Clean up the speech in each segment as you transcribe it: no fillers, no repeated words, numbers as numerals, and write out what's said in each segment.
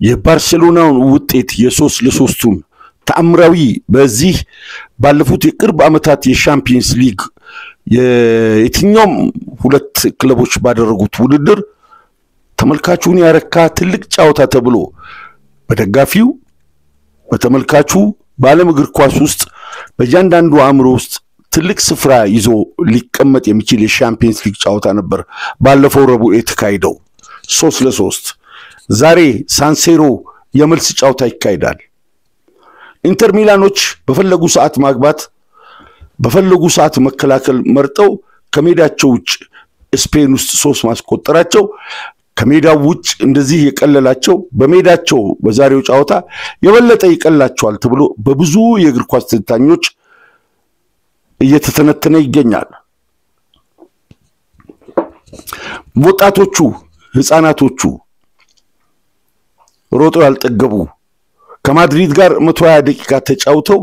የባርሴሎናውን ውጤት የ3-3ቱን ተአምራዊ በዚህ ባለፉት የቅርብ ዓመታት የሻምፒየንስ ሊግ የትኛውም ሁለት ክለቦች ባደረጉት ውድድር ተመልካቹን ያረካ ትልቅ ጫውታ ተብሎ በደጋፊው በተመልካቹ ባለም እግር ኳስ ውስጥ በእያንዳንዱ አእምሮ ውስጥ ትልቅ ስፍራ ይዞ ሊቀመጥ የሚችል የሻምፒየንስ ሊግ ጫውታ ነበር ባለፈው ረቡዕ የተካሄደው 3-3 ዛሬ ሳንሴሮ የመልስ ጫውታ ይካሄዳል ኢንተር ሚላኖች በፈለጉ ሰዓት ማግባት በፈለጉ ሰዓት መከላከል መርጠው ከሜዳቸው ውጭ ስፔን ውስጥ 3 ማስቆጠራቸው ከሜዳው ውጭ እንደዚህ የቀለላቸው በሜዳቸው በዛሬው ጫውታ የበለጠ ይቀላቸዋል ተብሎ በብዙ የእግር ኳስ ተንታኞች እየተተነተነ ይገኛል ወጣቶቹ ህፃናቶቹ ሮጦ ያልጠገቡ ከማድሪድ ጋር 120 ደቂቃ ተጫውተው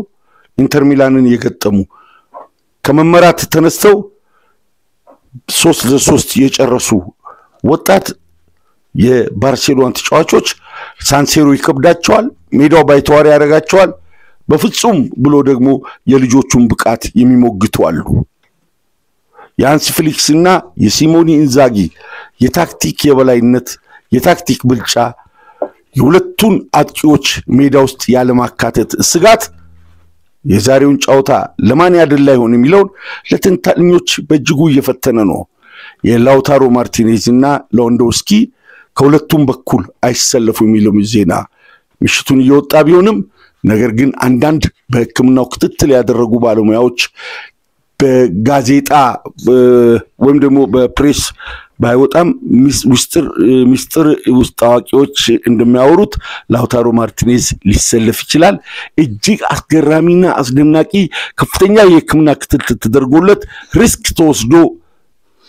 ኢንተር ሚላንን የገጠሙ ከመመራት ተነስተው 3-3 የጨረሱ ወጣት የባርሴሎና ተጫዋቾች ሳንሴሮ ይከብዳቸዋል ሜዳው ባይተዋር ያረጋቸዋል በፍጹም ብሎ ደግሞ የልጆቹን ብቃት የሚሞግቱ አሉ ያንስ ፍሊክስና የሲሞኒ ኢንዛጊ የታክቲክ የበላይነት የታክቲክ ብልጫ የሁለቱን አጥቂዎች ሜዳ ውስጥ ያለ ማካተት ስጋት የዛሬውን ጫውታ ለማን ያደላ ይሆን የሚለው ለተንታኞች በእጅጉ እየፈተነ ነው የላውታሮ ማርቲኔዝና ሎንዶስኪ ከሁለቱም በኩል አይሰለፉ የሚለው ዜና ምሽቱን እየወጣ ቢሆንም ነገር ግን አንዳንድ በህክምናው ክትትል ያደረጉ ባለሙያዎች በጋዜጣ ወይም ደግሞ በፕሬስ ባይወጣም ሚስጥር ውስጥ ታዋቂዎች እንደሚያወሩት ላውታሮ ማርቲኔዝ ሊሰለፍ ይችላል እጅግ አስገራሚና አስደናቂ ከፍተኛ የህክምና ክትትል ተደርጎለት ሪስክ ተወስዶ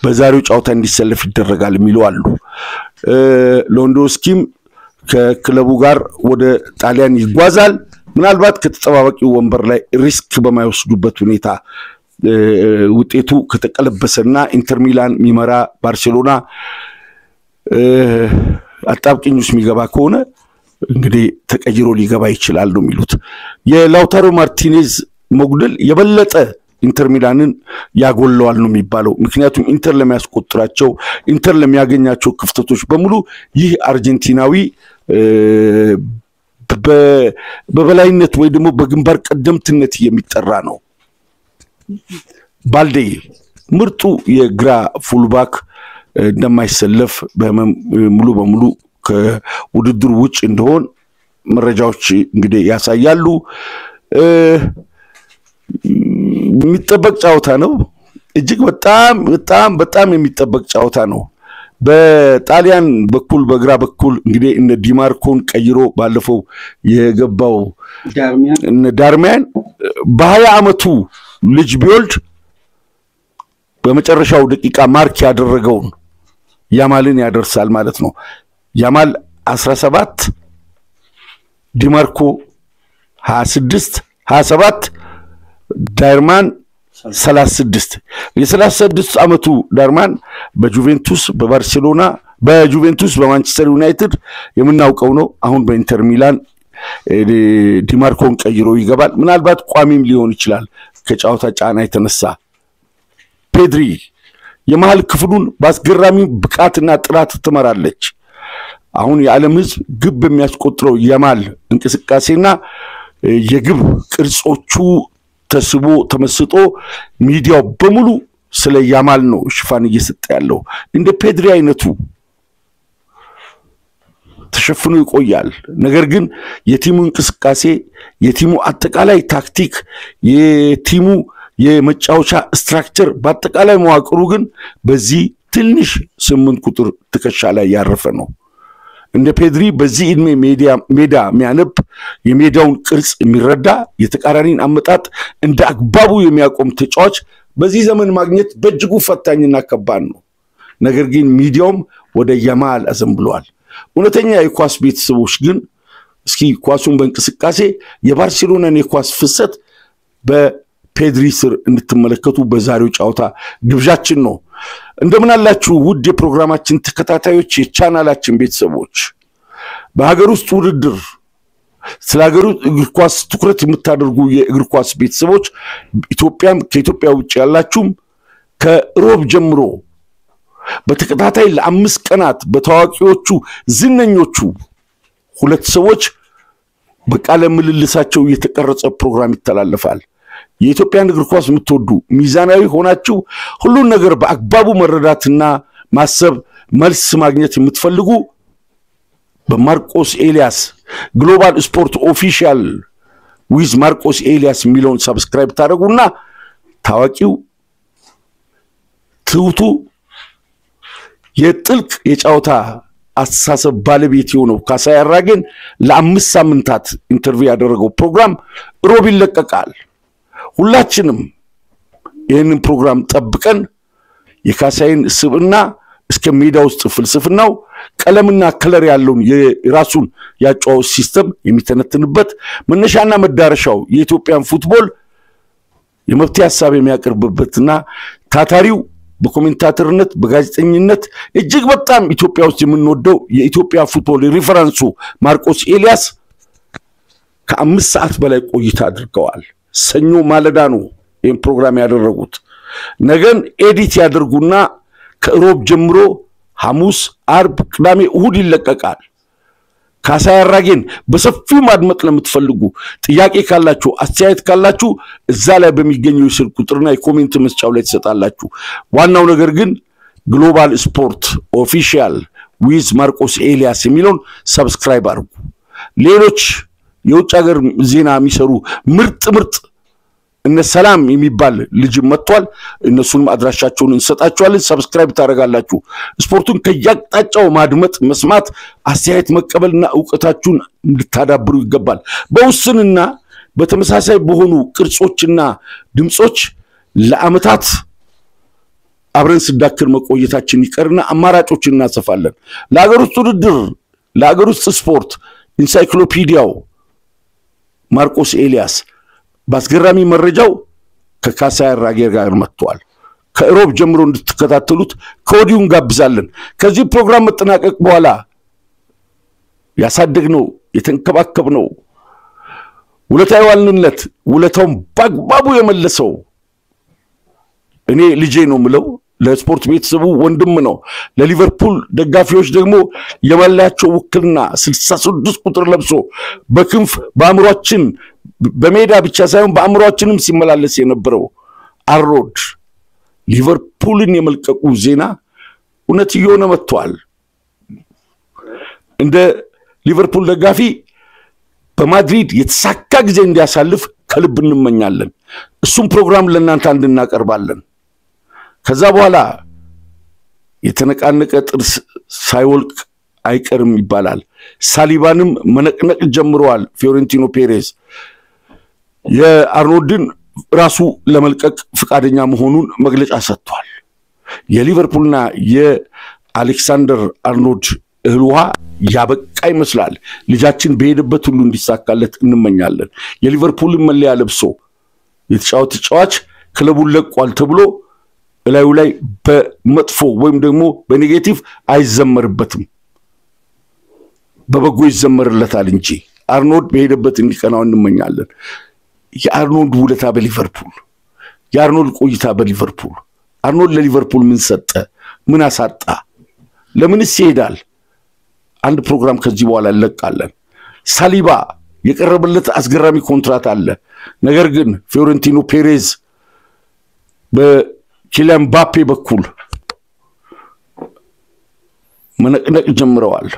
በዛሬው ጫውታ እንዲሰለፍ ይደረጋል የሚሉ አሉ ሎንዶስኪም ከክለቡ ጋር ወደ ጣሊያን ይጓዛል ምናልባት ከተጠባባቂው ወንበር ላይ ሪስክ በማይወስዱበት ሁኔታ ውጤቱ ከተቀለበሰና ኢንተር ሚላን ሚመራ ባርሴሎና አጣብቂኙስ የሚገባ ከሆነ እንግዲህ ተቀይሮ ሊገባ ይችላል ነው የሚሉት የላውታሮ ማርቲኔዝ መጉደል የበለጠ ኢንተር ሚላንን ያጎለዋል ነው የሚባለው ምክንያቱም ኢንተር ለሚያስቆጥራቸው ኢንተር ለሚያገኛቸው ክፍተቶች በሙሉ ይህ አርጀንቲናዊ በበላይነት ወይ ደግሞ በግንባር ቀደምትነት የሚጠራ ነው ባልዴ ምርጡ የግራ ፉልባክ እንደማይሰለፍ ሙሉ በሙሉ ከውድድሩ ውጭ እንደሆነ መረጃዎች እንግዲህ ያሳያሉ የሚጠበቅ ጫውታ ነው እጅግ በጣም የሚጠበቅ ጫውታ ነው በጣሊያን በኩል በግራ በኩል እንግዲህ እነ ዲማርኮን ቀይሮ ባለፈው የገባው ዳርሚያን በ20 አመቱ ልጅ ቢወልድ በመጨረሻው ደቂቃ ማርክ ያደረገው ያማልን ያደርሳል ማለት ነው ያማል 17 ዲማርኮ 27 ዳርማን 36 የ36 አመቱ ዳርማን በጁቬንቱስ በባርሴሎና በጁቬንቱስ በማንቸስተር ዩናይትድ የምናውቀው ነው አሁን በኢንተር ሚላን ዲማርኮን ቀይሮ ይገባል ምናልባት ቋሚም ሊሆን ይችላል ከጫውታ ጫና የተነሳ ፔድሪ የመሃል ክፍሉን ባስገራሚ ብቃትና ጥራት ተመራለች አሁን የዓለም ህዝብ ግብ የሚያስቆጥረው ያማል እንቅስቃሴና የግብ ቅርጾቹ ተስቦ ተመስጦ ሚዲያው በሙሉ ስለ ያማል ነው ሽፋን እየሰጠ ያለው እንደ ፔድሪ አይነቱ ተሸፍኖ ይቆያል ነገር ግን የቲሙ እንቅስቃሴ የቲሙ አጠቃላይ ታክቲክ የቲሙ የመጫወቻ ስትራክቸር በአጠቃላይ መዋቅሩ ግን በዚህ ትንሽ 8 ቁጥር ተከሻ ላይ ያረፈ ነው እንደ ፔድሪ በዚህ እድሜ ሜዳ የሚያነብ የሜዳውን ቅርጽ የሚረዳ የተቃራኒን አመጣጥ እንደ አግባቡ የሚያቆም ተጫዋች በዚህ ዘመን ማግኘት በእጅጉ ፈታኝና ከባድ ነው ነገር ግን ሚዲያውም ወደ ያማል አዘንብሏል እውነተኛ የኳስ ቤተሰቦች ግን እስኪ ኳሱን በእንቅስቃሴ የባርሴሎናን የኳስ ፍሰት በፔድሪ ስር እንድትመለከቱ በዛሬው ጫውታ ግብዣችን ነው እንደምን አላችሁ ውድ የፕሮግራማችን ተከታታዮች የቻናላችን ቤተሰቦች በሀገር ውስጥ ውድድር ስለ ሀገር እግር ኳስ ትኩረት የምታደርጉ የእግር ኳስ ቤተሰቦች ኢትዮጵያም ከኢትዮጵያ ውጭ ያላችሁም ከሮብ ጀምሮ በተከታታይ ለ5 ቀናት በታዋቂዎቹ ዝነኞቹ ሁለት ሰዎች በቃለ ምልልሳቸው የተቀረጸ ፕሮግራም ይተላለፋል። የኢትዮጵያን እግር ኳስ የምትወዱ ሚዛናዊ ሆናችሁ ሁሉን ነገር በአግባቡ መረዳትና ማሰብ መልስ ማግኘት የምትፈልጉ በማርቆስ ኤልያስ ግሎባል ስፖርት ኦፊሻል ዊዝ ማርቆስ ኤልያስ ሚሊዮን ሰብስክራይብ ታደርጉና ታዋቂው ትውቱ የጥልቅ የጫውታ አስተሳሰብ ባለቤት የሆነው ካሳይ አራጌን ለ5 ሳምንታት ኢንተርቪው ያደረገው ፕሮግራም ሮብ ይለቀቃል። ሁላችንም ይህንን ፕሮግራም ጠብቀን የካሳይን ስብዕና እስከ ሜዳ ውስጥ ፍልስፍናው ቀለምና ከለር ያለውን የራሱን ያጫዋች ሲስተም የሚተነትንበት መነሻና መዳረሻው የኢትዮጵያን ፉትቦል የመብት ሐሳብ የሚያቀርብበትና ታታሪው በኮሜንታተርነት በጋዜጠኝነት እጅግ በጣም ኢትዮጵያ ውስጥ የምንወደው የኢትዮጵያ ፉትቦል ሪፈረንሱ ማርቆስ ኤልያስ ከ5 ሰዓት በላይ ቆይታ አድርገዋል። ሰኞ ማለዳ ነው ይህን ፕሮግራም ያደረጉት። ነገን ኤዲት ያደርጉና ከሮብ ጀምሮ ሐሙስ፣ አርብ፣ ቅዳሜ፣ እሁድ ይለቀቃል። ካሳይ አራጌን በሰፊው ማድመጥ ለምትፈልጉ ጥያቄ ካላችሁ አስተያየት ካላችሁ እዛ ላይ በሚገኘው ስልክ ቁጥርና የኮሜንት መስጫው ላይ ተሰጣላችሁ። ዋናው ነገር ግን ግሎባል ስፖርት ኦፊሻል ዊዝ ማርቆስ ኤልያስ የሚለውን ሰብስክራይብ አድርጉ። ሌሎች የውጭ ሀገር ዜና የሚሰሩ ምርጥ እነ ሰላም የሚባል ልጅ መጥቷል። እነሱንም አድራሻቸውን እንሰጣቸዋለን። ሰብስክራይብ ታደርጋላችሁ። ስፖርቱን ከያቅጣጫው ማድመጥ፣ መስማት፣ አስተያየት መቀበልና ዕውቀታችሁን እንድታዳብሩ ይገባል። በውስንና በተመሳሳይ በሆኑ ቅርጾችና ድምጾች ለአመታት አብረን ስዳክር መቆየታችን ይቀርና አማራጮችን እናሰፋለን። ለሀገር ውስጥ ውድድር፣ ለሀገር ውስጥ ስፖርት ኢንሳይክሎፒዲያው ማርቆስ ኤልያስ ባስገራሚ መረጃው ከካሳይ አራጌ ጋር መጥቷል። ከሮብ ጀምሮ እንድትከታተሉት ከወዲሁ እንጋብዛለን። ከዚህ ፕሮግራም መጠናቀቅ በኋላ ያሳደግነው የተንከባከብነው ውለታው ዋልንለት ውለታውን በአግባቡ የመለሰው እኔ ልጄ ነው ምለው ለስፖርት ቤተሰቡ ወንድም ነው። ለሊቨርፑል ደጋፊዎች ደግሞ የመለያቸው ውክልና 66 ቁጥር ለብሶ በክንፍ በአምሮአችን በሜዳ ብቻ ሳይሆን በአምሮአችንም ሲመላለስ የነበረው አርኖልድ ሊቨርፑልን የመልቀቁ ዜና እውነት እየሆነ መጥቷል። እንደ ሊቨርፑል ደጋፊ በማድሪድ የተሳካ ጊዜ እንዲያሳልፍ ከልብ እንመኛለን። እሱም ፕሮግራም ለእናንተ እንድናቀርባለን። ከዛ በኋላ የተነቃነቀ ጥርስ ሳይወልቅ አይቀርም ይባላል። ሳሊባንም መነቅነቅ ጀምሯል። ፊዮሬንቲኖ ፔሬዝ የአርኖልድን ራሱ ለመልቀቅ ፍቃደኛ መሆኑን መግለጫ ሰጥቷል። የሊቨርፑልና የአሌክሳንደር አርኖልድ እህልዋ ያበቃ ይመስላል። ልጃችን በሄደበት ሁሉ እንዲሳካለት እንመኛለን። የሊቨርፑልን መለያ ለብሶ የተጫወተ ተጫዋች ክለቡን ለቋል ተብሎ እላዩ ላይ በመጥፎ ወይም ደግሞ በኔጌቲቭ አይዘመርበትም፣ በበጎ ይዘመርለታል እንጂ አርኖልድ በሄደበት እንዲቀናው እንመኛለን። የአርኖልድ ውለታ በሊቨርፑል፣ የአርኖልድ ቆይታ በሊቨርፑል፣ አርኖልድ ለሊቨርፑል ምን ሰጠ? ምን አሳጣ? ለምንስ ይሄዳል? አንድ ፕሮግራም ከዚህ በኋላ እንለቃለን። ሳሊባ የቀረበለት አስገራሚ ኮንትራት አለ። ነገር ግን ፊዮሬንቲኖ ፔሬዝ በኪሊያን ምባፔ በኩል መነቅነቅ ጀምረዋል።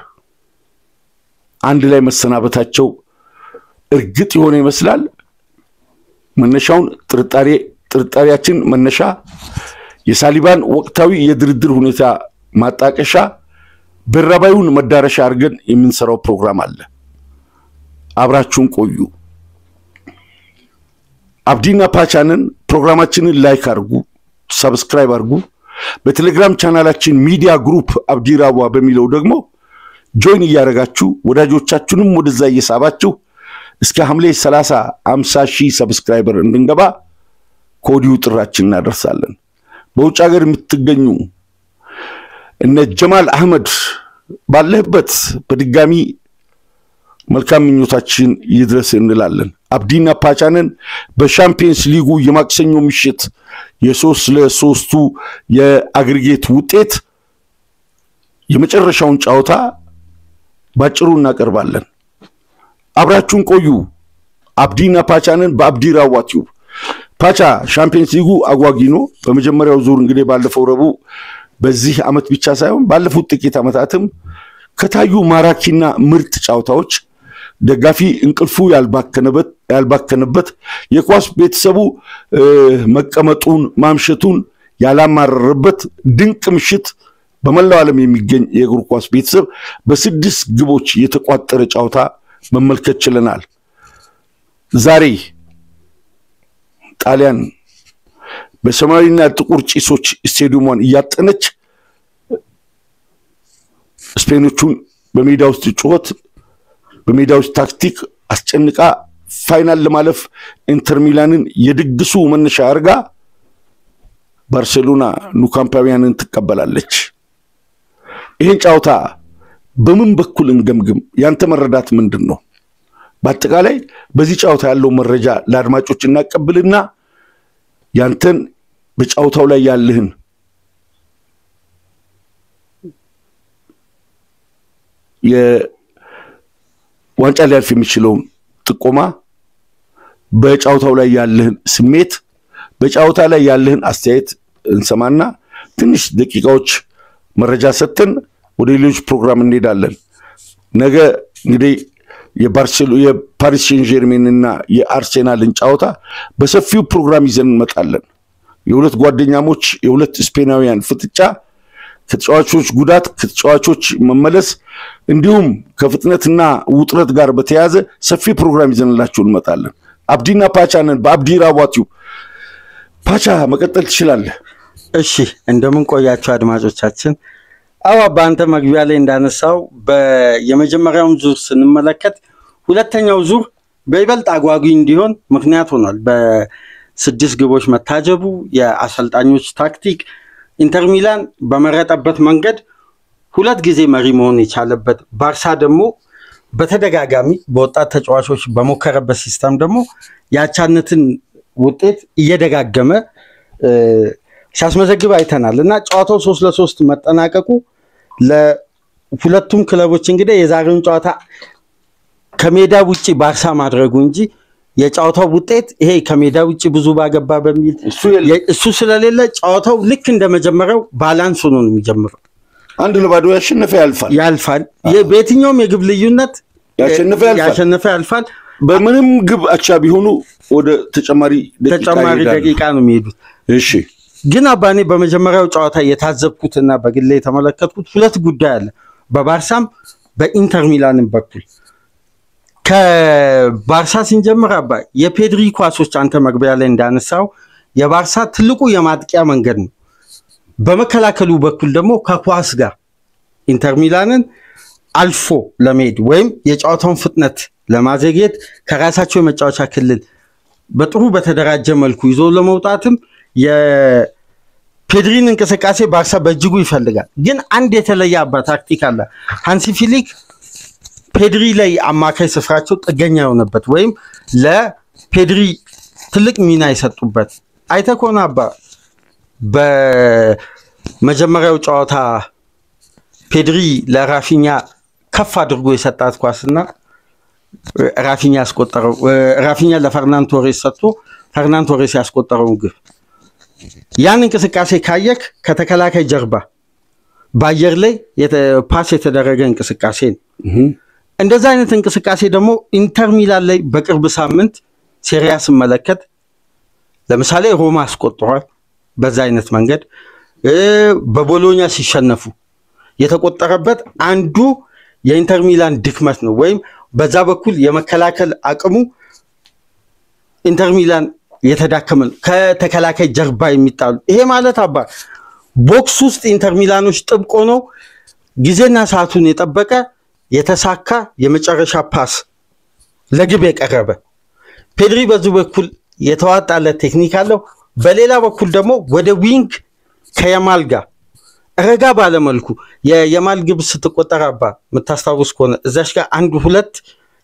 አንድ ላይ መሰናበታቸው እርግጥ የሆነ ይመስላል። መነሻውን ጥርጣሬያችን መነሻ የሳሊባን ወቅታዊ የድርድር ሁኔታ ማጣቀሻ በራባዩን መዳረሻ አድርገን የምንሰራው ፕሮግራም አለ። አብራችሁን ቆዩ። አብዲና ፓቻንን ፕሮግራማችንን ላይክ አድርጉ፣ ሰብስክራይብ አድርጉ። በቴሌግራም ቻናላችን ሚዲያ ግሩፕ አብዲራዋ በሚለው ደግሞ ጆይን እያደረጋችሁ ወዳጆቻችሁንም ወደዛ እየሳባችሁ እስከ ሐምሌ 30 50,000 ሰብስክራይበር እንድንገባ ኮዲው ጥራችን እናደርሳለን። በውጭ ሀገር የምትገኙ እነ ጀማል አህመድ ባለህበት በድጋሚ መልካም ምኞታችን ይድረስ እንላለን። አብዲና ፓቻንን በሻምፒየንስ ሊጉ የማክሰኞ ምሽት የ3-3 የአግሪጌት ውጤት የመጨረሻውን ጨዋታ ባጭሩ እናቀርባለን። አብራችሁን ቆዩ። አብዲና ፓቻንን በአብዲራዋ ቲዩብ። ፓቻ ሻምፒየንስ ሊጉ አጓጊ ነው። በመጀመሪያው ዙር እንግዲህ ባለፈው ረቡዕ በዚህ አመት ብቻ ሳይሆን ባለፉት ጥቂት አመታትም ከታዩ ማራኪና ምርጥ ጨዋታዎች ደጋፊ እንቅልፉ ያልባከነበት የኳስ ቤተሰቡ መቀመጡን ማምሸቱን ያላማረረበት ድንቅ ምሽት በመላው ዓለም የሚገኝ የእግር ኳስ ቤተሰብ በ6 ግቦች የተቋጠረ ጨዋታ መመልከት ችለናል። ዛሬ ጣሊያን በሰማያዊና ጥቁር ጭሶች ስቴዲየሙን እያጠነች ስፔኖቹን በሜዳ ውስጥ ጩኸት በሜዳ ውስጥ ታክቲክ አስጨንቃ ፋይናል ለማለፍ ኢንተር ሚላንን የድግሱ መነሻ አርጋ ባርሴሎና ኑካምፓዊያንን ተቀበላለች። ይሄን ጨዋታ በምን በኩል እንገምግም? ያንተ መረዳት ምንድነው? በአጠቃላይ በዚህ ጨዋታ ያለው መረጃ ለአድማጮች እናቀብልና ያንተን በጨዋታው ላይ ያለህን ዋንጫ ሊያልፍ የሚችለው ጥቆማ በጨዋታው ላይ ያለህን ስሜት በጨዋታ ላይ ያለህን አስተያየት እንሰማና ትንሽ ደቂቃዎች መረጃ ሰጥተን ወደ ሌሎች ፕሮግራም እንሄዳለን። ነገ እንግዲህ የፓሪስ ሴን ጀርሜን እና የአርሴናልን ጨዋታ በሰፊው ፕሮግራም ይዘን እንመጣለን። የሁለት ጓደኛሞች የሁለት ስፔናውያን ፍጥጫ ከተጫዋቾች ጉዳት ከተጫዋቾች መመለስ እንዲሁም ከፍጥነትና ውጥረት ጋር በተያያዘ ሰፊ ፕሮግራም ይዘንላችሁ እንመጣለን። አብዲና ፓቻንን በአብዲራዋ ቲዩብ። ፓቻ መቀጠል ትችላለህ። እሺ እንደምን ቆያችሁ አድማጮቻችን? አዎ በአንተ መግቢያ ላይ እንዳነሳው የመጀመሪያውን ዙር ስንመለከት ሁለተኛው ዙር በይበልጥ አጓጊ እንዲሆን ምክንያት ሆኗል። በ6 ግቦች መታጀቡ የአሰልጣኞች ታክቲክ ኢንተር ሚላን በመረጠበት መንገድ 2 ጊዜ መሪ መሆን የቻለበት ባርሳ ደግሞ በተደጋጋሚ በወጣት ተጫዋቾች በመከረበት ሲስተም ደግሞ ያቻነትን ውጤት እየደጋገመ ሲያስመዘግብ አይተናልና ጨዋታው 3-3 መጠናቀቁ ለሁለቱም ክለቦች እንግዲህ የዛሬውን ጨዋታ ከሜዳ ውጪ ባርሳ ማድረጉ እንጂ የጨዋታው ውጤት ይሄ ከሜዳ ውጪ ብዙ ባገባ በሚል እሱ ስለሌለ ጨዋታው ልክ እንደመጀመሪያው ባላንስ ሆኖ ነው የሚጀምረው። 1-0 ያሸነፈ በየትኛውም የግብ ልዩነት ያሸነፈ ያልፋል። በምንም ግብ አቻ ቢሆኑ ወደ ተጨማሪ ደቂቃ ነው የሚሄዱት። እሺ ግን አባኔ በመጀመሪያው ጨዋታ የታዘብኩትና በግሌ የተመለከትኩት 2 ጉዳይ አለ በባርሳም በኢንተር ሚላንም በኩል። ከባርሳ ሲንጀምር አባ የፔድሪ ኳሶች አንተ መግቢያ ላይ እንዳነሳው የባርሳ ትልቁ የማጥቂያ መንገድ ነው። በመከላከሉ በኩል ደግሞ ከኳስ ጋር ኢንተር ሚላንን አልፎ ለመሄድ ወይም የጨዋታውን ፍጥነት ለማዘግየት ከራሳቸው የመጫወቻ ክልል በጥሩ በተደራጀ መልኩ ይዞ ለመውጣትም የፔድሪን እንቅስቃሴ ባርሳ በእጅጉ ይፈልጋል። ግን አንድ የተለየ አባ ታክቲክ አለ። ሃንሲ ፊሊክ ፔድሪ ላይ አማካይ ስፍራቸው ጥገኛ የሆነበት ወይም ለፔድሪ ትልቅ ሚና የሰጡበት አይተኮና አባ በመጀመሪያው ጨዋታ ፔድሪ ለራፊኛ ከፍ አድርጎ የሰጣት ኳስና ራፊኛ ያስቆጠረው ራፊኛ ለፈርናንዶ ቶሬስ ሰጥቶ ፈርናንዶ ቶሬስ ያስቆጠረው ግብ ያን እንቅስቃሴ ካየክ ከተከላካይ ጀርባ ባየር ላይ ፓስ የተደረገ እንቅስቃሴ ነው። እንደዛ አይነት እንቅስቃሴ ደግሞ ኢንተር ሚላን ላይ በቅርብ ሳምንት ሴሪያ ሲመለከት ለምሳሌ ሮማ አስቆጥሯል። በዛ አይነት መንገድ በቦሎኛ ሲሸነፉ የተቆጠረበት አንዱ የኢንተር ሚላን ድክመት ነው። ወይም በዛ በኩል የመከላከል አቅሙ ኢንተር ሚላን የተዳከመ ከተከላካይ ጀርባ የሚጣሉ ይሄ ማለት አባ ቦክስ ውስጥ ኢንተር ሚላኖች ጥብቆ ነው ጊዜና ሰዓቱን የጠበቀ የተሳካ የመጨረሻ ፓስ ለግብ የቀረበ ፔድሪ በዚህ በኩል የተዋጣለ ቴክኒክ አለው። በሌላ በኩል ደግሞ ወደ ዊንግ ከያማል ጋር ረጋ ባለ መልኩ የያማል ግብ ስትቆጠር አባ መታስታውስ ከሆነ እዛሽ ጋር 1-2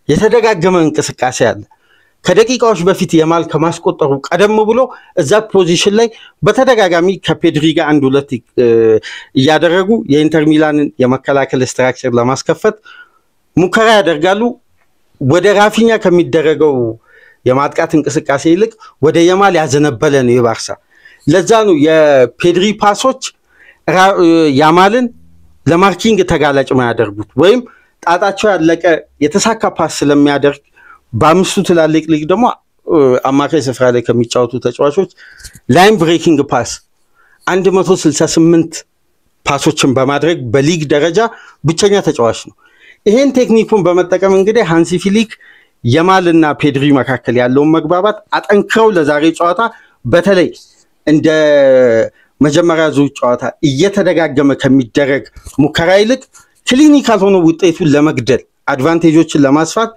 የተደጋገመ እንቅስቃሴ አለ ከደቂቃዎች በፊት የማል ከማስቆጠሩ ቀደም ብሎ እዛ ፖዚሽን ላይ በተደጋጋሚ ከፔድሪ ጋር አንድ ሁለት ያደረጉ የኢንተር ሚላንን የመከላከል ስትራክቸር ለማስከፈት ሙከራ ያደርጋሉ ወደ ራፊኛ ከሚደረገው የማጥቃት እንቅስቃሴ ይልቅ ወደ የማል ያዘነበለ ነው የባርሳ ለዛ ነው የፔድሪ ፓሶች ያማልን ለማርኪንግ ተጋላጭ ማያደርጉት ወይም ጣጣቸው ያለቀ የተሳካ ፓስ ስለሚያደርግ በአምስቱ ትላልቅ ሊግ ደግሞ አማካይ ስፍራ ላይ ከሚጫወቱ ተጫዋቾች ላይን ብሬኪንግ ፓስ 168 ፓሶችን በማድረግ በሊግ ደረጃ ብቸኛ ተጫዋች ነው ይሄን ቴክኒኩን በመጠቀም እንግዲህ ሃንሲ ፍሊክ የማልና ፔድሪ መካከል ያለውን መግባባት አጠንክረው ለዛሬ ጨዋታ በተለይ እንደ መጀመሪያ ዙር ጨዋታ እየተደጋገመ ከሚደረግ ሙከራ ይልቅ ክሊኒካል ሆኖ ውጤቱን ለመግደል አድቫንቴጆችን ለማስፋት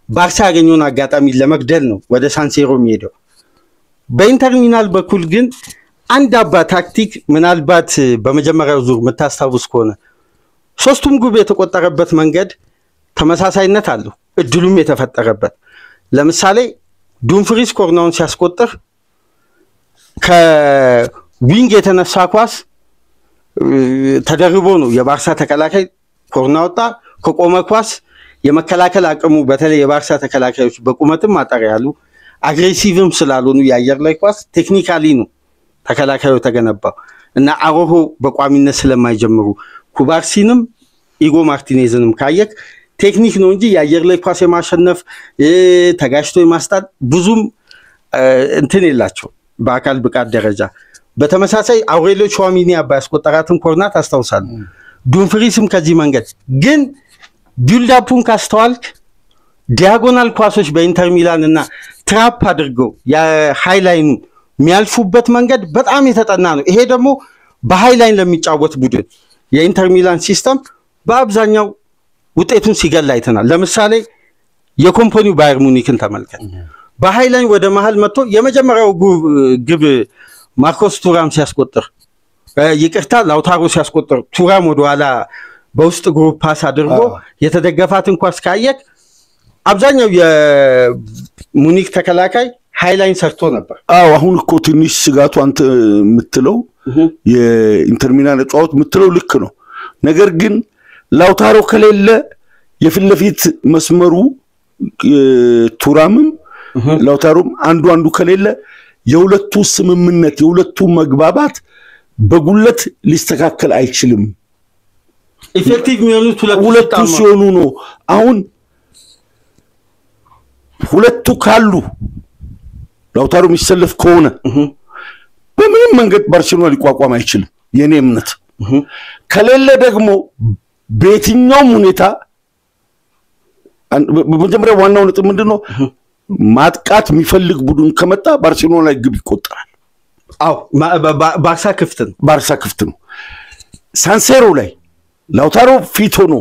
ባርሳ ያገኘውን አጋጣሚ ለመግደል ነው ወደ ሳንሴሮ የሚሄደው በኢንተር ሚላን በኩል ግን አንድ አባ ታክቲክ ምናልባት በመጀመሪያው ዙር መታስታውስ ከሆነ ሶስቱም ግብ የተቆጠረበት መንገድ ተመሳሳይነት አለው እድሉም የተፈጠረበት ለምሳሌ ዱምፍሪስ ኮርናውን ሲያስቆጥር ከዊንግ የተነሳ ኳስ ተደርቦ ነው የባርሳ ተከላካይ ኮርና ወጣ ከቆመ ኳስ የመከላከል አቅሙ በተለይ የባርሳ ተከላካዮች በቁመትም አጠር ያሉ አግሬሲቭም ስላልሆኑ የአየር ላይ ኳስ ቴክኒካሊ ነው ተከላካዩ ተገነባው እና አሮሆ በቋሚነት ስለማይጀምሩ ኩባርሲንም ኢጎ ማርቲኔዝንም ካየክ ቴክኒክ ነው እንጂ የአየር ላይ ኳስ የማሸነፍ ተጋሽቶ የማስጣት ብዙም እንትን የላቸው በአካል ብቃት ደረጃ በተመሳሳይ አውሬሊዮ ቹዋሚኒ ያስቆጠራትን ኮርና ታስታውሳል ዱምፍሪስም ከዚህ መንገድ ግን ቢልድ አፑን ካስተዋልክ ዲያጎናል ኳሶች በኢንተር ሚላን እና ትራፕ አድርገው የሃይላይኑ የሚያልፉበት መንገድ በጣም የተጠና ነው ይሄ ደግሞ በሃይላይን ለሚጫወት ቡድን የኢንተር ሚላን ሲስተም በአብዛኛው ውጤቱን ሲገል አይተናል ለምሳሌ የኮምፖኒው ባየር ሙኒክን ተመልከት በሃይላይን ወደ መሃል መጥቶ የመጀመሪያው ግብ ማርኮስ ቱራም ሲያስቆጥር ይቅርታ ላውታሮ ሲያስቆጥር ቱራም ወደ ኋላ በውስጥ ግሩፕ ፓስ አድርጎ የተደገፋትን ኳስ ካየክ አብዛኛው የሙኒክ ተከላካይ ሃይላይን ሰርቶ ነበር አሁን እኮ ትንሽ ስጋቱ አንተ የምትለው የኢንተር ሚላን ጨዋታ የምትለው ልክ ነው ነገር ግን ላውታሮ ከሌለ የፍለፊት መስመሩ ቱራምም ላውታሮም አንዱ ከሌለ የሁለቱ ስምምነት የሁለቱ መግባባት በጉለት ሊስተካከል አይችልም ኢፌክቲቭ የሚሆኑት ሁለቱ ሲሆኑ ነው አሁን ሁለቱ ካሉ ላውታሮ የሚሰለፍ ከሆነ በምንም መንገድ ባርሴሎና ሊቋቋም አይችልም የኔ እምነት ከሌለ ደግሞ በየትኛው ሁኔታ በመጀመሪያ ዋናው ነጥብ ምንድነው ማጥቃት የሚፈልግ ቡድን ከመጣ ባርሴሎና ላይ ግብ ይቆጠራል ባርሳ ክፍት ነው ሳንሴሮ ላይ ላውታሮ ፊት ሆኖ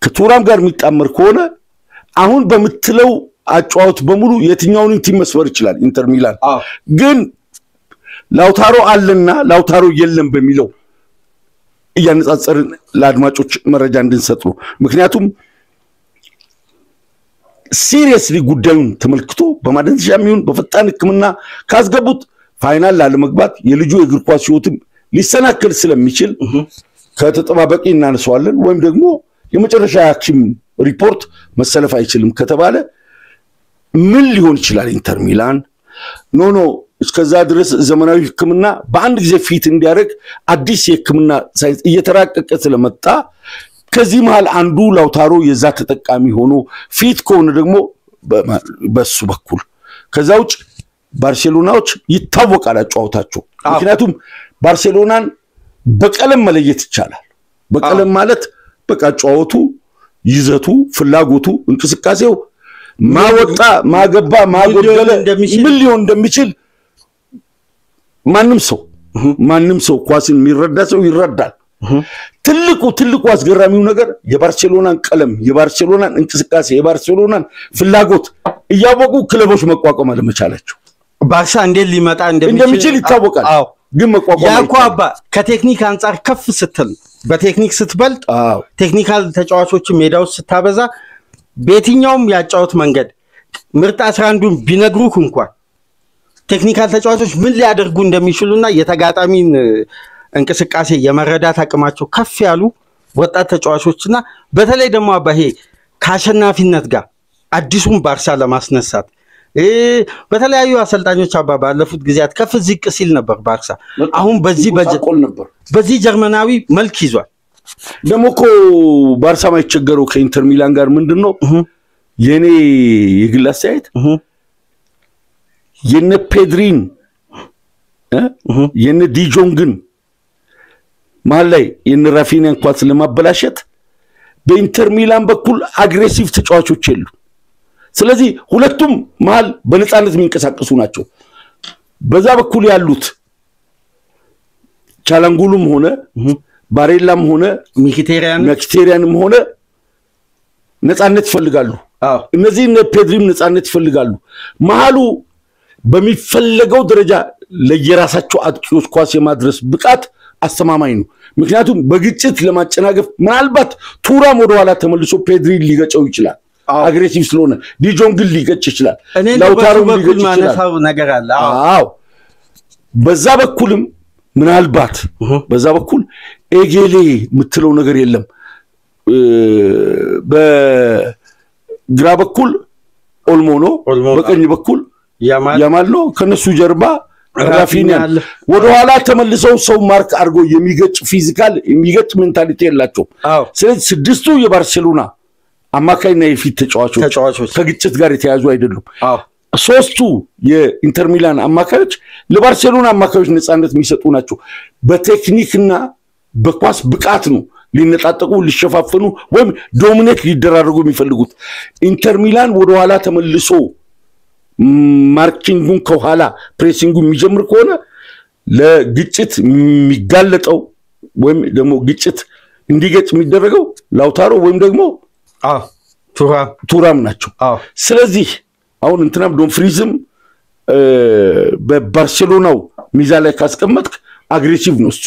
ከቱራም ጋር የሚጣመር ከሆነ አሁን በመትለው አጫውት በሙሉ የትኛውን ቲም መስበር ይችላል ኢንተር ሚላን ግን ላውታሮ አለና ላውታሮ የለም በሚለው ያነጻጸርን ለአድማጮች መረጃ እንድንሰጥ ነው ምክንያቱም ሲሪየስሊ ጉዳዩን ተመልክቶ በማደንዘዣም ይሁን በፈጣን ህክምና ካስገቡት ፋይናል ላለመግባት የልጁ የእግር ኳስ ህይወትም ሊሰናከል ስለሚችል ከተጠባበቂ እናነሳዋለን ወይም ደግሞ የመጨረሻ ሐኪም ሪፖርት መሰለፍ አይችልም ከተባለ ምን ሊሆን ይችላል ኢንተር ሚላን ኖ እስከዛ ድረስ ዘመናዊ ህክምና በአንድ ጊዜ ፊት እንዲያደርግ አዲስ የህክምና ሳይንስ እየተራቀቀ ስለመጣ ከዚህ መሃል አንዱ ላውታሮ የዛ ተጠቃሚ ሆኖ ፊት ከሆነ ደግሞ በሱ በኩል ከዛው ባርሴሎናዎች ይታወቃል አጫውታቸው ምክንያቱም ባርሴሎናን በቀለም መለየት ይቻላል በቀለም ማለት በቃ ጫወቱ ይዘቱ ፍላጎቱ እንቅስቃሴው ማወጣ ማገባ ማጎደለ ሚሊዮን እንደሚችል ማንንም ሰው ኳስን የሚረዳ ሰው ይረዳል ትልቁ አስገራሚው ነገር የባርሴሎናን ቀለም የባርሴሎናን እንቅስቃሴ የባርሴሎናን ፍላጎት እያወቁ ክለቦች መቋቋም አለመቻላቸው ባርሳ እንዴት ሊመጣ እንደሚችል ይታወቃል ግን መቋቋም ያቋባ ከቴክኒክ አንፃር ከፍ ስትል በቴክኒክ ስትበልጥ ቴክኒካል ተጫዋቾች ሜዳው ስታበዛ በየትኛውም ያጫወት መንገድ ምርጥ 11ን ቢነግሩክ እንኳን ቴክኒካል ተጫዋቾች ምን ሊያደርጉ እንደሚችሉና የተጋጣሚን እንቅስቃሴ የመረዳት አቅማቸው ከፍ ያሉ ወጣት ተጫዋቾችና በተለይ ደግሞ አባሄ ካሸናፊነት ጋር አዲሱን ባርሳ ለማስነሳት በተለያዩ አሰልጣኞች ባለፉት ጊዜያት ከፍ ዝቅ ሲል ነበር ባርሳ አሁን በዚህ ጀርመናዊ መልክ ይዟል ደሞኮ ባርሳ ማይቸገረው ከኢንተር ሚላን ጋር ምንድነው የኔ የግል አስተያየት የነ ፔድሪን የነ ዲጆንግን ማላይ የነ ራፊኒያን ኳስ ለማበላሸት በኢንተር ሚላን በኩል አግሬሲቭ ተጫዋቾች የሉ ስለዚህ ሁለቱም መሃል በነፃነት የሚንቀሳቀሱ ናቸው በዛ በኩል ያሉት ቻላንጉሉም ሆነ ባሬላም ሆነ ሚኪቴሪያንም ሆነ ነፃነት ይፈልጋሉ እነዚህ ፔድሪም ነፃነት ይፈልጋሉ መሃሉ በሚፈልገው ደረጃ ለየራሳቸው አጥቂዎች ኳስ የማድረስ ብቃት አስተማማኝ ነው ምክንያቱም በግጭት ለማጨናገፍ ምናልባት ቱራም ወደ ኋላ ተመልሶ ፔድሪ ሊገጨው ይችላል አግሬሲቭ ስለሆነ ዲጆን ግን ሊገጭ ይችላል ላውታሮ ሊገጭ ይችላል ነገር አለ አዎ በዛ በኩልም ምናልባት በዛ በኩል ኤጌሌ ምትለው ነገር የለም በግራ በኩል ኦልሞኖ በቀኝ በኩል ያማል ነው ከነሱ ጀርባ ራፊኒያ ወደ ኋላ ተመልሰው ሰው ማርክ አርጎ የሚገጭ ፊዚካል የሚገጭ ሜንታሊቲ ያላቸው ስለዚህ ስድስቱ የባርሴሎና አማካይና የፊት ተጫዋቾች ከግጭት ጋር የተያዙ አይደሉም ሶስቱ የኢንተር ሚላን አማካዮች ለባርሴሎና አማካዮች ነፃነት የሚሰጡ ናቸው በቴክኒክና በኳስ ብቃት ነው ሊነጣጠቁ ሊሸፋፈኑ ወይም ዶሚኔት ሊደራረጉ የሚፈልጉት ኢንተር ሚላን ወደ ኋላ ተመልሶ ማርኪንጉን ከኋላ ፕሬሲንጉን የሚጀምር ከሆነ ለግጭት የሚጋለጠው ወይም ደግሞ ግጭት እንዲገጭ የሚደረገው ላውታሮ ወይም ደግሞ ቱራም ናቸው ስለዚህ አሁን እንትናም ዶንፍሪዝም በባርሴሎናው ሚዛን ላይ ካስቀመጥክ አግሬሲቭ ነው እሱ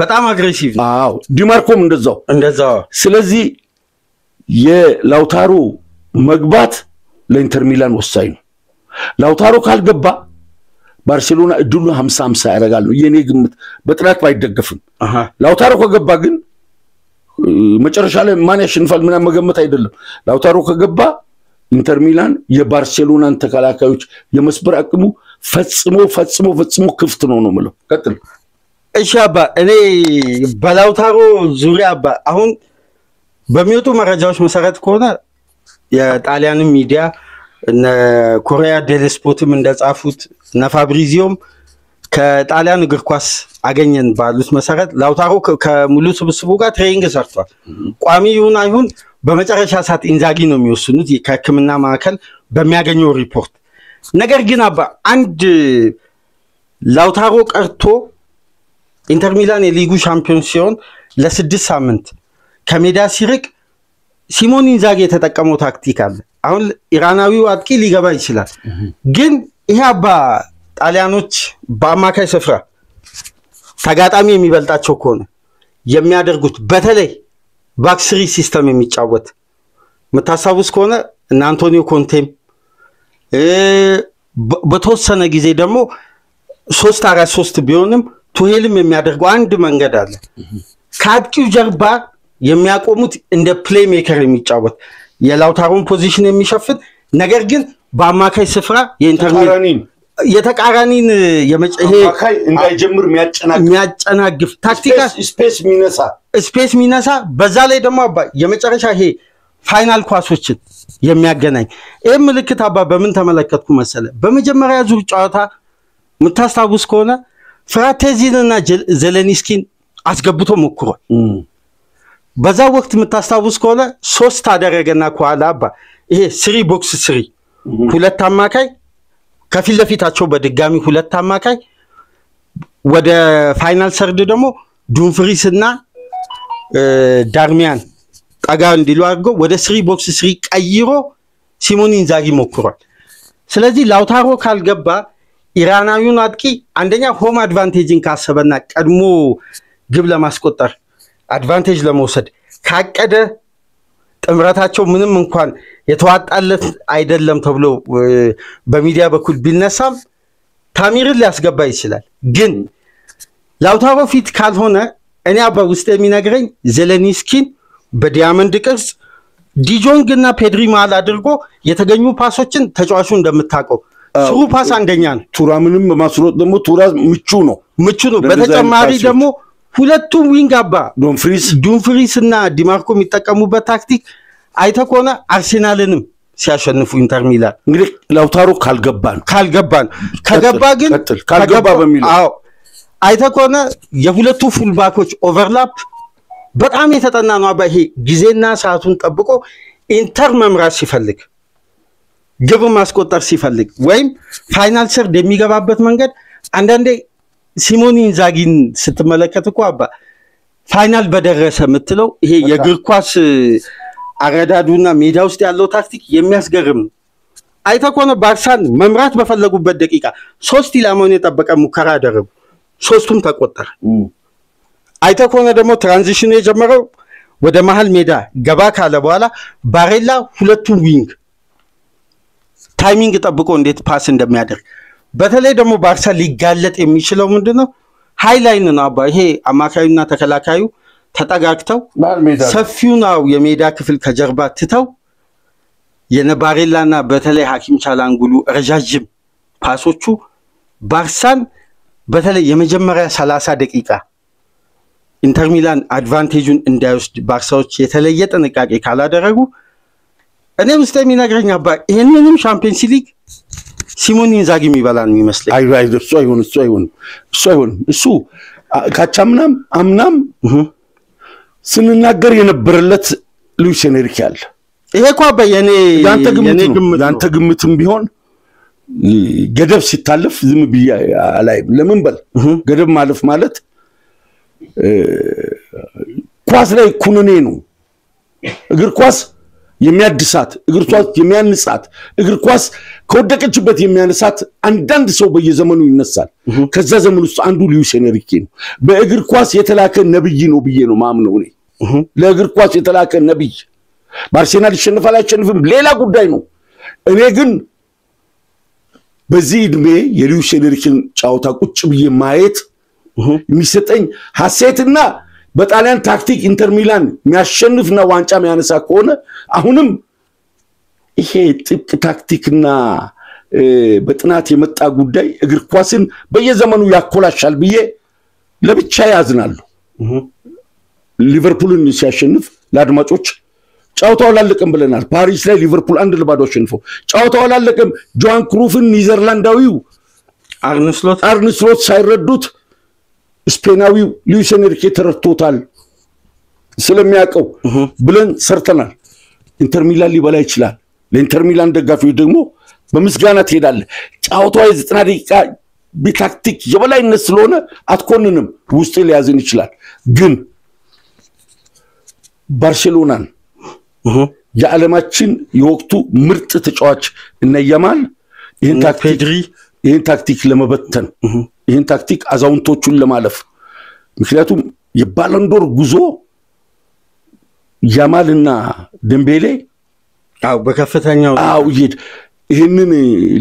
በጣም አግሬሲቭ ነው ዲማርኮም እንደዛው ስለዚህ የላውታሮ መግባት ለኢንተር ሚላን ወሳኝ ነው ላውታሮ ካልገባ ባርሴሎና እድሉ 50-50 ያደርጋል ነው የኔ ግምት በጥራት ባይደገፍም ላውታሮ ከገባ ግን መጨረሻ ላይ ማን ያሸንፋል ምናምን መገመት አይደለም ላውታሮ ከገባ ኢንተር ሚላን የባርሴሎናን ተከላካዮች የመስበር አቅሙ ፈጽሞ ክፍት ነው ማለት ቀጥል እሺ አባ እኔ በላውታሮ ዙሪያ አባ አሁን በሚወጡ መረጃዎች መሰረት ከሆነ የጣሊያን ሚዲያ እነ ኮሪያ ዴል ስፖርትም እንደጻፉት እነ ፋብሪዚዮም ከጣሊያን እግር ኳስ አገኘን ባሉት መሰረት ላውታሮ ከሙሉ ስብስቡ ጋር ትሬኒንግ ሰርቷል ቋሚ ይሁን አይሁን በመጨረሻ ሰዓት ኢንዛጊ ነው የሚወስኑት ከሕክምና ማዕከል በሚያገኘው ሪፖርት ነገር ግን አባ አንድ ላውታሮ ቀርቶ ኢንተር ሚላን የሊጉ ሻምፒዮን ሲሆን ለ6 ሳምንት ከሜዳ ሲርቅ ሲሞን ኢንዛጊ የተጠቀመው ታክቲክ አለ አሁን ኢራናዊው አጥቂ ሊገባ ይችላል ግን ይሄ አባ ጣሊያኖች በአማካይ ስፍራ ተጋጣሚ የሚበልጣቸው ከሆነ የሚያደርጉት በተለይ ባክስሪ ሲስተም የሚጫወት መታሳቡስ ከሆነ እና አንቶኒዮ ኮንቴም በተወሰነ ጊዜ ደግሞ 3-4-3 ቢሆንም ቱሄልም የሚያደርገው አንድ መንገድ አለ ከአጥቂው ጀርባ የሚያቆሙት እንደ ፕሌይ ሜከር የሚጫወት የላውታሮን ፖዚሽን የሚሸፍን ነገር ግን በአማካይ ስፍራ የተቃራኒን ይሄ አማካይ እንዳይጀምር የሚያጨናግፍ ታክቲካ ስፔስ ሚነሳ በዛ ላይ ደግሞ አባ የመጨረሻ ይሄ ፋይናል ኳሶችን የሚያገናኝ ይሄ ምልክት አባ በምን ተመለከትኩ መሰለ በመጀመሪያ ዙር ጨዋታ ምታስታውስ ከሆነ ፍራቴዚንና ዘለኒስኪን አስገብቶ ሞክሯል በዛ ወቅት ምታስታውስ ከሆነ 3 አደረገና ኳላ አባ ይሄ 3 ቦክስ 3 ሁለት አማካይ ከፊት ለፊታቸው በድጋሚ ሁለት አማካይ ወደ ፋይናል ሰርድ ደግሞ ዱንፍሪስና ዳርሚያን ጠጋ እንዲሉ አድርጎ ወደ 3 ቦክስ 3 ቀይሮ ሲሞን ኢንዛጊ ሞክሯል ስለዚህ ላውታሮ ካልገባ ኢራናዊውን አጥቂ አንደኛ ሆም አድቫንቴጅን ካሰበና ቀድሞ ግብ ለማስቆጠር አድቫንቴጅ ለመውሰድ ካቀደ ጥምረታቸው ምንም እንኳን የተዋጣለት አይደለም ተብሎ በሚዲያ በኩል ቢነሳም ታሚርን ሊያስገባ ይችላል። ግን ላውታሮ ፊት ካልሆነ እኔ በውስጥ የሚነግረኝ ዜሌንስኪን በዲያመንድ ቅርጽ ዲጆንግና ፔድሪ መሃል አድርጎ የተገኙ ፓሶችን ተጫዋቹ እንደምታውቀው ስሩ ፓስ አንደኛ ነው። ቱራምንም በማስሮጥ ደግሞ ቱራ ምቹ ነው። በተጨማሪ ደግሞ ሁለቱም ዊንግ አባ ዱምፍሪስ እና ዲማርኮ የሚጠቀሙበት ታክቲክ አይተህ ከሆነ አርሴናልንም ሲያሸንፉ ኢንተር ሚላን እንግዲህ ላውታሮ ካልገባን ከገባ በሚል አይተህ ከሆነ የሁለቱ ፉልባኮች ኦቨርላፕ በጣም የተጠና ነው። አባ ይሄ ጊዜና ሰዓቱን ጠብቆ ኢንተር መምራት ሲፈልግ ግብ ማስቆጠር ሲፈልግ ወይም ፋይናል ሰርድ የሚገባበት መንገድ አንዳንዴ ሲሞኔ ኢንዛጊን ስትመለከት እኮ አባ ፋይናል በደረሰ የምትለው ይሄ የእግር ኳስ አረዳዱና ሜዳ ውስጥ ያለው ታክቲክ የሚያስገርም ነው። አይተህ ከሆነ ባርሳን መምራት በፈለጉበት ደቂቃ 3 ኢላማውን የጠበቀ ሙከራ አደረጉ፣ 3ቱም ተቆጠረ። አይተህ ከሆነ ደግሞ ትራንዚሽኑ የጀመረው ወደ መሃል ሜዳ ገባ ካለ በኋላ ባሬላ ሁለቱም ዊንግ ታይሚንግ ጠብቆ እንዴት ፓስ እንደሚያደርግ በተለይ ደግሞ ባርሳ ሊጋለጥ የሚችለው ምንድነው ሃይላይን ነው አባ ይሄ አማካዩና ተከላካዩ ተጠጋግተው ሰፊው ነው የሜዳ ክፍል ከጀርባ ትተው የነባሬላና በተለይ ሐኪም ቻላንጉሉ ረጃጅም ፓሶቹ ባርሳን በተለይ የመጀመሪያ 30 ደቂቃ ኢንተር ሚላን አድቫንቴጁን እንዳይወስድ ባርሳዎች የተለየ ጥንቃቄ ካላደረጉ እኔ ውስጥ የሚነግረኝ አባ ይሄንንም ሻምፒዮንስ ሊግ ሲሞኔ ኢንዛጊ የሚበላን ይመስላል። እሱ ካቻምናም አምናም ስንናገር የነበረለት ሉዊስ ኤንሪኬ አለ። ይሄ እኮ አባ ያንተ ግምትም ቢሆን ገደብ ሲታለፍ ዝም ብዬ አላይም። ለምን በል ገደብ ማለፍ ማለት ኳስ ላይ ኩነኔ ነው። እግር ኳስ የሚያድሳት እግር ኳስ የሚያንጻት እግር ኳስ ከወደቀችበት የሚያነሳት አንዳንድ ሰው በየዘመኑ ይነሳል። ከዛ ዘመን ውስጥ አንዱ ሉዊስ ኤንሪኬ ነው። በእግር ኳስ የተላከ ነብይ ነው ብዬ ነው ማምነው እኔ። ለእግር ኳስ የተላከ ነብይ ባርሴናል ይሸነፋል አይሸነፍም ሌላ ጉዳይ ነው። እኔ ግን በዚህ እድሜ የሉዊስ ኤንሪኬን ጫውታ ቁጭ ብዬ ማየት የሚሰጠኝ ሐሴትና በጣሊያን ታክቲክ ኢንተር ሚላን የሚያሸንፍና ዋንጫ የሚያነሳ ከሆነ አሁንም ይሄ ጥብቅ ታክቲክና በጥናት የመጣ ጉዳይ እግር ኳስን በየዘመኑ ያኮላሻል ብዬ ለብቻ ያዝናለሁ። ሊቨርፑልን ሲያሸንፍ ለአድማጮች ጫውታው አላለቀም ብለናል። ፓሪስ ላይ ሊቨርፑል 1-0 አሸንፎ ጫውታው አላለቀም። ጆሃን ክሩፍን ኒዘርላንዳዊው አርነ ስሎት ሳይረዱት ስፔናዊው ሉዊስ ኤንሪኬ ተረድቶታል ስለሚያውቀው ብለን ሰርተናል። ኢንተር ሚላን ሊበላ ይችላል። ለኢንተር ሚላን ደጋፊዎች ደግሞ በምስጋና ትሄዳለህ። ጫውታው 90 ደቂቃ በታክቲክ የበላይነት ስለሆነ አትኮንንም፣ ውስጥ ሊያዝን ይችላል። ግን ባርሴሎናን የዓለማችን የወቅቱ ምርጥ ተጫዋች እነ ያማል ይሄን ታክቲክ ለመበተን ይሄን ታክቲክ አዛውንቶቹን ለማለፍ ምክንያቱም የባሎንዶር ጉዞ ያማልና ደምቤሌ በከፍተኛው ይሄንን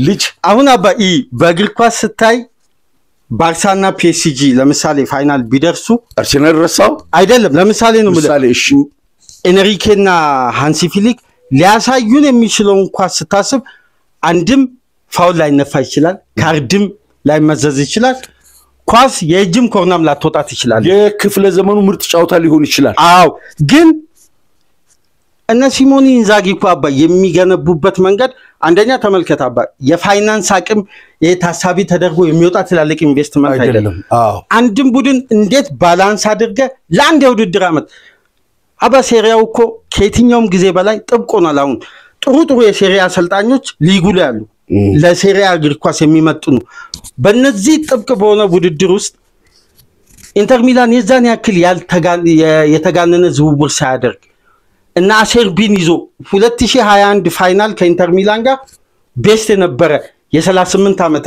ልጅ አሁን አባይ በእግር ኳስ ስታይ ባርሳና ፒኤስጂ ለምሳሌ ፋይናል ቢደርሱ አርሰናል ረሳው አይደለም። ለምሳሌ ነው እሺ ኤንሪኬና ሃንሲ ፊሊክ ሊያሳዩን የሚችለውን ኳስ ስታስብ አንድም ፋውል ላይ ነፋ ይችላል፣ ካርድም ላይ መዘዝ ይችላል፣ ኳስ የእጅም ኮርናም ላትወጣት ይችላል። የክፍለ ዘመኑ ምርጥ ጫውታ ሊሆን ይችላል። ግን እነ ሲሞኔ ኢንዛጊ እኮ አባ የሚገነቡበት መንገድ አንደኛ ተመልከት አባ የፋይናንስ አቅም የታሳቢ ተደርጎ የሚወጣ ትላልቅ ኢንቨስትመንት አይደለም። አንድም ቡድን እንዴት ባላንስ አድርገ ለአንድ የውድድር ዓመት አባ ሴሪያው እኮ ከየትኛውም ጊዜ በላይ ጥብቅ ሆኗል። አሁን ጥሩ የሴሪያ አሰልጣኞች ሊጉ ላይ አሉ፣ ለሴሪያ እግር ኳስ የሚመጥኑ። በእነዚህ ጥብቅ በሆነ ውድድር ውስጥ ኢንተር ሚላን የዛን ያክል የተጋነነ ዝውውር ሳያደርግ እና አሴርቢን ይዞ 2021 ፋይናል ከኢንተር ሚላን ጋር ቤስት የነበረ የ38 ዓመት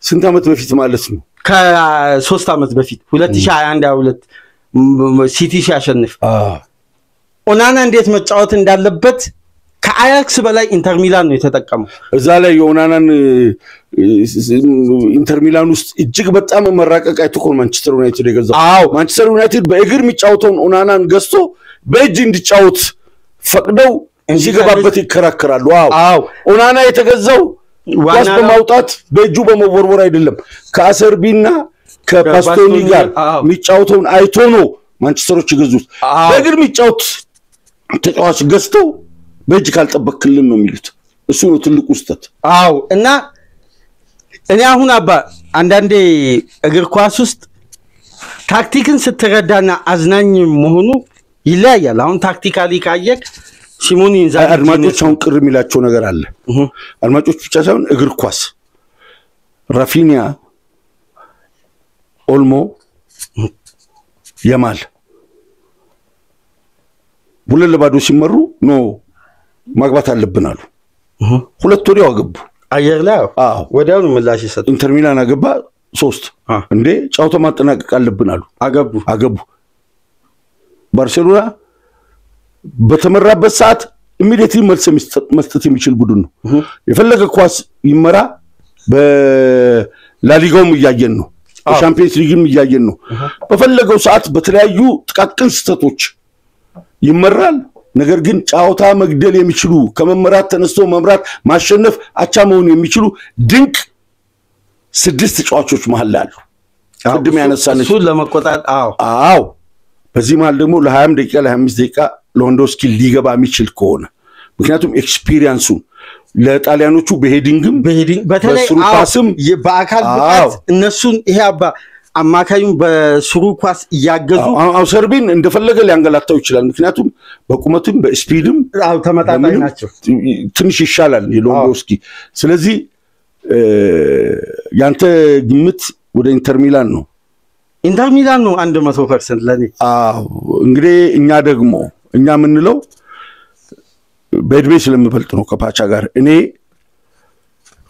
ስንት ዓመት በፊት ማለት ነው? ከ3 ዓመት በፊት 2021 22 ሲቲ ሲያሸንፍ ኦናና እንዴት መጫወት እንዳለበት ከአያክስ በላይ ኢንተር ሚላን ነው የተጠቀመው እዛ ላይ ኦናናን ኢንተር ሚላን ውስጥ እጅግ በጣም መራቀቅ አይተኮል ማንቸስተር ዩናይትድ የገዛው ማንቸስተር ዩናይትድ በእግር የሚጫወተውን ኦናናን ገዝቶ በእጅ እንዲጫወት ፈቅደው ሲገባበት ይከራከራሉ አዎ ኦናና የተገዛው ኳስ በማውጣት በእጁ በመወርወር አይደለም ከአሰርቢና ከፓስቶኒ ጋር የሚጫወተውን አይቶ ነው ማንቸስተሮች ይገዙት በእግር የሚጫወት ተጫዋች ገዝተው በእጅ ካልጠበቅልን ነው የሚሉት እሱ ነው ትልቁ ስህተት እና እኔ አሁን አባ አንዳንዴ እግር ኳስ ውስጥ ታክቲክን ስትረዳና አዝናኝ መሆኑ ይለያያል አሁን ታክቲካሊ ካየክ ሲሞኒ ኢንዛጊ አድማጮች አሁን ቅር የሚላቸው ነገር አለ አድማጮች ብቻ ሳይሆን እግር ኳስ ራፊኒያ ኦልሞ ያማል ሁለት ለባዶ ሲመሩ ነው ማግባት አለብን አሉ ሁለት ወዲያው አገቡ አየር ላይ ወዲያው ነው ምላሽ ይሰጡ ኢንተር ሚላን አገባ 3 እንዴ ጫውቶ ማጠናቀቅ አለብን አሉ አገቡ ባርሴሎና በተመራበት ሰዓት ኢሚዲየትሊ መልስ መስጠት የሚችል ቡድን ነው የፈለገ ኳስ ይመራ በላሊጋውም ያያየን ነው በሻምፒየንስ ሊግም ያያየን ነው በፈለገው ሰዓት በተለያዩ ጥቃቅን ስተቶች ይመራል ነገር ግን ጫውታ መግደል የሚችሉ ከመመራት ተነስቶ መምራት ማሸነፍ አቻ መሆን የሚችሉ ድንቅ 6 ተጫዋቾች መሃል አሉ ቅድም ያነሳነው እሱ ለመቆጣት በዚህ መሃል ደግሞ ለ20 ደቂቃ ለ25 ደቂቃ ሎንዶስኪ ሊገባ የሚችል ከሆነ ምክንያቱም ኤክስፒሪየንሱ ለጣሊያኖቹ በሄዲንግም በተለይ ፓስም በአካል ብቃት እነሱን ይሄ አማካዩን በስሩ ኳስ ያገዙ ሰርቢን እንደፈለገ ሊያንገላታው ይችላል ምክንያቱም በቁመቱም በስፒድም ተመጣጣኝ ናቸው ትንሽ ይሻላል የሎንዶስኪ ስለዚህ ያንተ ግምት ወደ ኢንተር ሚላን ነው 100% ለኔ እንግዲህ እኛ ምንለው በእድሜ ስለምበልጥ ነው ከፓቻ ጋር እኔ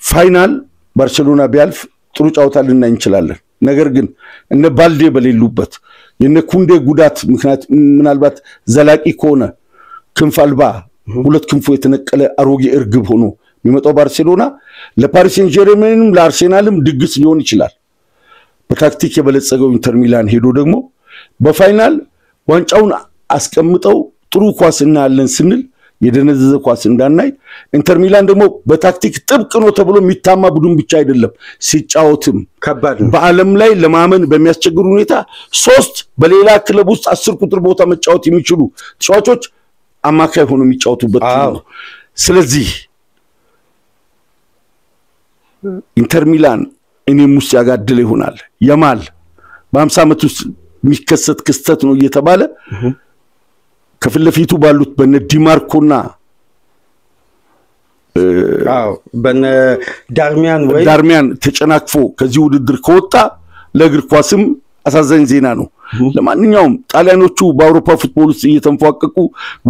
ፋይናል ባርሴሎና ቢያልፍ ጥሩ ጫውታ ልናይ እንችላለን ነገር ግን እነ ባልዴ በሌሉበት የነ ኩንዴ ጉዳት ምክንያት ምናልባት ዘላቂ ከሆነ ክንፋልባ ሁለት ክንፎ የተነቀለ አሮጌ እርግብ ሆኖ የሚመጣው ባርሴሎና ለፓሪስ ሴን ጀርሜንም ለአርሴናልም ድግስ ሊሆን ይችላል በታክቲክ የበለጸገው ኢንተር ሚላን ሄዶ ደግሞ በፋይናል ዋንጫውን አስቀምጠው ጥሩ ኳስ እናያለን ስንል የደነዘዘ ኳስ እንዳናይ ኢንተር ሚላን ደግሞ በታክቲክ ጥብቅ ነው ተብሎ የሚታማ ቡድን ብቻ አይደለም ሲጫወትም ከባድ በአለም ላይ ለማመን በሚያስቸግሩ ሁኔታ 3 በሌላ ክለብ ውስጥ 10 ቁጥር ቦታ መጫወት የሚችሉ ተጫዋቾች አማካይ ሆኖ የሚጫወቱበት ነው ስለዚህ ኢንተር ሚላን እኔም ውስጥ ያጋደለ ይሆናል ያማል በ50 ዓመት ውስጥ የሚከሰት ክስተት ነው እየተባለ ከፍለፊቱ ባሉት በነ ዲማርኮና በነ ዳርሚያን ተጨናክፎ ከዚህ ውድድር ከወጣ ለእግር ኳስም አሳዛኝ ዜና ነው ለማንኛውም ጣሊያኖቹ በአውሮፓ ፉትቦል ውስጥ እየተንፏቀቁ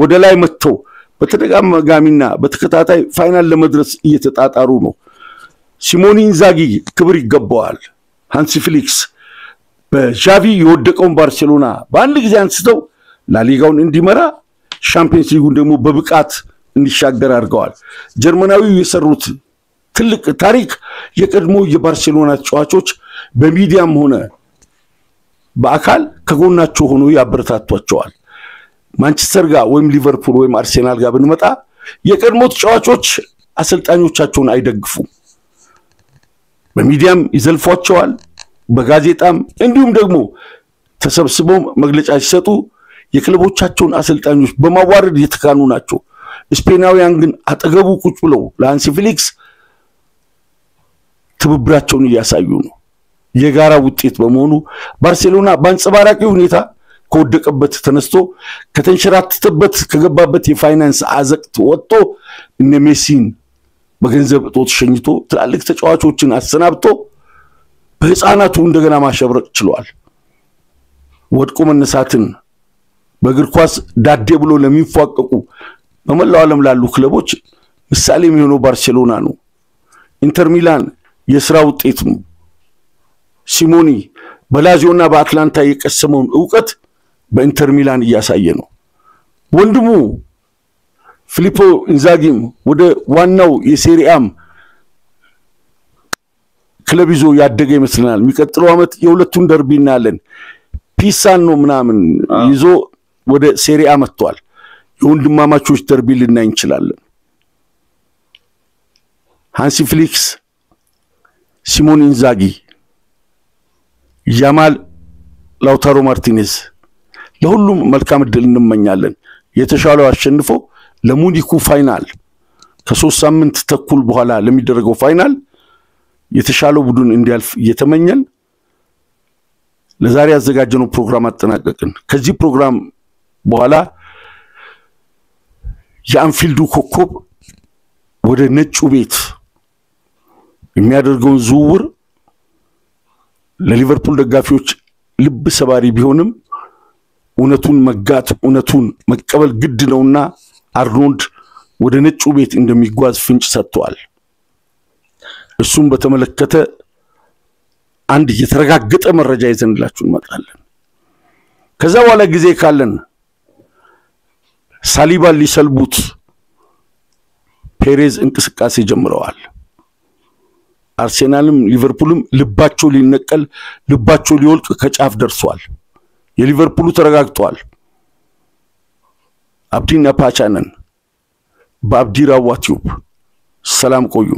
ወደ ላይ መጥተው በተደጋጋሚና በተከታታይ ፋይናል ለመድረስ እየተጣጣሩ ነው ሲሞኒ ኢንዛጊ ክብር ይገባዋል ሃንሲ ፍሊክስ በጃቪ የወደቀውን ባርሴሎና በአንድ ጊዜ አንስተው ላሊጋውን እንዲመራ ሻምፒየንስ ሊጉን ደግሞ በብቃት እንዲሻገር አድርገዋል ጀርመናዊው የሰሩት ትልቅ ታሪክ የቀድሞ የባርሴሎና ተጫዋቾች በሚዲያም ሆነ በአካል ከጎናቸው ሆኖ ያበረታቷቸዋል ማንቸስተር ጋር ወይም ሊቨርፑል ወይም አርሴናል ጋር ብንመጣ የቀድሞ ተጫዋቾች አሰልጣኞቻቸውን አይደግፉም በሚዲያም ይዘልፏቸዋል በጋዜጣም እንዲሁም ደግሞ ተሰብስበው መግለጫ ሲሰጡ የክለቦቻቸውን አሰልጣኞች በማዋረድ የተካኑ ናቸው ስፔናውያን ግን አጠገቡ ቁጭ ብለው ለሃንሲ ፍሊክስ ትብብራቸውን ያሳዩ ነው የጋራ ውጤት በመሆኑ ባርሴሎና በአንጸባራቂ ሁኔታ ከወደቀበት ተነስቶ ከተንሸራተተበት ከገባበት የፋይናንስ አዘቅት ወጥቶ እነ ሜሲን በገንዘብ እጦት ሸኝቶ ትላልቅ ተጫዋቾችን አሰናብቶ በህፃናቱ እንደገና ማሸብረቅ ችሏል ወድቆ መነሳትን በእግር ኳስ ዳዴ ብሎ ለሚፏቀቁ በመላው ዓለም ላሉ ክለቦች ምሳሌ የሚሆነው ባርሴሎና ነው ኢንተር ሚላን የሥራ ውጤት ነው ሲሞኒ በላዚዮና በአትላንታ የቀሰመውን ዕውቀት በኢንተር ሚላን ያሳየ ነው ወንድሙ ፊሊፖ ኢንዛጊም ወደ ዋናው የሴሪአም ክለብ ይዞ ያደገ ይመስልናል የሚቀጥለው አመት የሁለቱን ደርቢ እናለን ፒሳን ነው ምናምን ይዞ ወደ ሴሪአ መጥቷል የወንድማማቾች ደርቢ ልናይ እንችላለን ሃንሲ ፍሊክስ ሲሞን ኢንዛጊ ያማል ላውታሮ ማርቲኔዝ ለሁሉም መልካም እድል እንመኛለን የተሻለው አሸንፎ ለሙኒኩ ፋይናል ከ3 ሳምንት ተኩል በኋላ ለሚደረገው ፋይናል የተሻለው ቡድን እንዲያልፍ እየተመኘን ለዛሬ ያዘጋጀነው ፕሮግራም አጠናቀቅን ከዚህ ፕሮግራም በኋላ የአንፊልዱ ኮከብ ወደ ነጩ ቤት የሚያደርገውን ዝውውር ለሊቨርፑል ደጋፊዎች ልብ ሰባሪ ቢሆንም እውነቱን መጋት እውነቱን መቀበል ግድ ነውና አርኖልድ ወደ ነጩ ቤት እንደሚጓዝ ፍንጭ ሰጥቷል እሱም በተመለከተ አንድ የተረጋገጠ መረጃ ይዘንላችሁ እንመጣለን ከዛ በኋላ ጊዜ ካለን ሳሊባ ሊሰልቡት ፔሬዝ እንቅስቃሴ ጀምረዋል አርሴናልም ሊቨርፑልም ልባቸው ሊነቀል ልባቸው ሊወልቅ ከጫፍ ደርሷል የሊቨርፑሉ ተረጋግቷል አብዲና ፓቻነን በአብዲራዋ ቲዩብ ሰላም ቆዩ